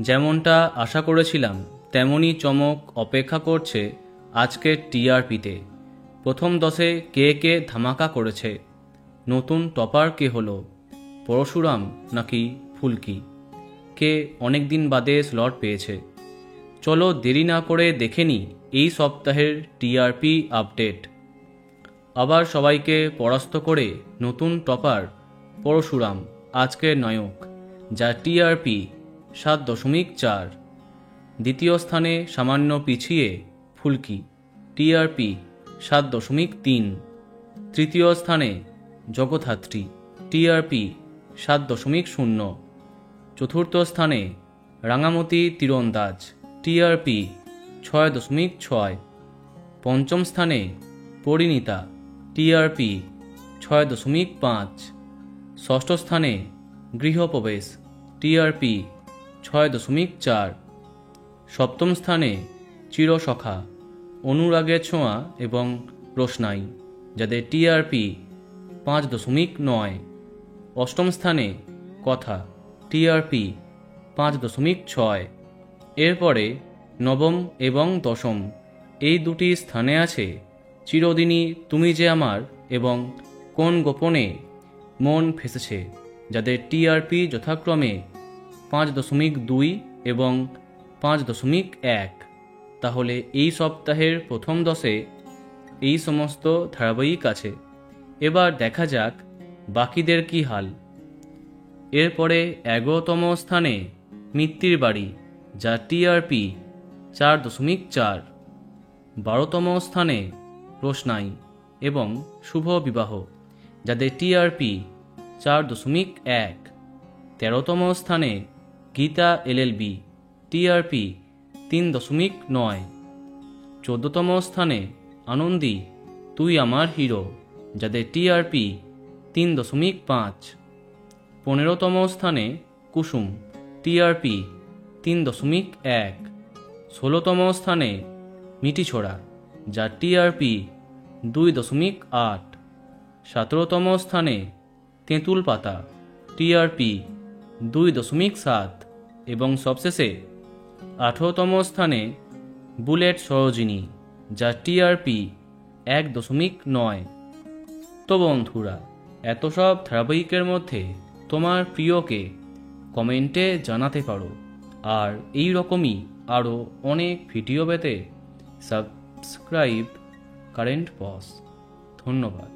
যেমনটা আশা করেছিলাম তেমনই চমক অপেক্ষা করছে আজকের টিআরপিতে। প্রথম 10-এ কে কে ধামাকা করেছে? নতুন টপার কে হলো? পরশুরাম নাকি ফুলকি? কে অনেক দিন বাদে স্লট পেয়েছে? চলো দেরি না করে দেখে নিই এই সপ্তাহের টিআরপি আপডেট। আবার সবাইকে পরাস্ত করে নতুন টপার পরশুরাম আজকের নায়ক, যা টিআরপি 7.4। দ্বিতীয় স্থানে সামান্য পিছিয়ে ফুলকি, টিআরপি 7.3। তৃতীয় স্থানে জগদ্ধাত্রী, টিআরপি 7.0। চতুর্থ স্থানে রাঙামতি তীরন্দাজ, টিআরপি 6.6। পঞ্চম স্থানে পরিণীতা, টিআরপি 6.5। ষষ্ঠ স্থানে গৃহপ্রবেশ, টিআরপি 6.4। সপ্তম স্থানে চিরসখা, অনুরাগের ছোঁয়া এবং রোশনাই, যাদের টিআরপি 5.9। অষ্টম স্থানে কথা, টিআরপি 5.6। এরপরে নবম এবং দশম এই দুটি স্থানে আছে চিরদিনই তুমি যে আমার এবং কোন গোপনে মন ফেসেছে, যাদের টিআরপি যথাক্রমে 5.2 এবং 5.1। তাহলে এই সপ্তাহের প্রথম 10-এ এই সমস্ত ধারাবাহিক আছে। এবার দেখা যাক বাকিদের কি হাল। এরপরে 11তম স্থানে মিত্তির বাড়ি, যা টিআরপি 4.4। 12তম স্থানে রোশনাই এবং শুভ বিবাহ, যাদের টিআরপি 4.1। 13তম স্থানে গীতা এলএলবি, টিআরপি 3.9। 14তম স্থানে আনন্দী তুই আমার হিরো, যাদের টিআরপি 3.5। 15তম স্থানে কুসুম, টিআরপি 3.1। 16তম স্থানে মিটিছোড়া, যা টিআরপি 2.8। 17তম স্থানে তেঁতুল পাতা, টিআরপি 2.7। এবং সবশেষে 18তম স্থানে বুলেট সরোজিনী, যা টিআরপি 1.9। তো বন্ধুরা, এত সব ধারাবাহিকের মধ্যে তোমার প্রিয়কে কমেন্টে জানাতে পারো। আর এই রকমই আরও অনেক ভিডিও পেতে সাবস্ক্রাইব কারেন্ট বস। ধন্যবাদ।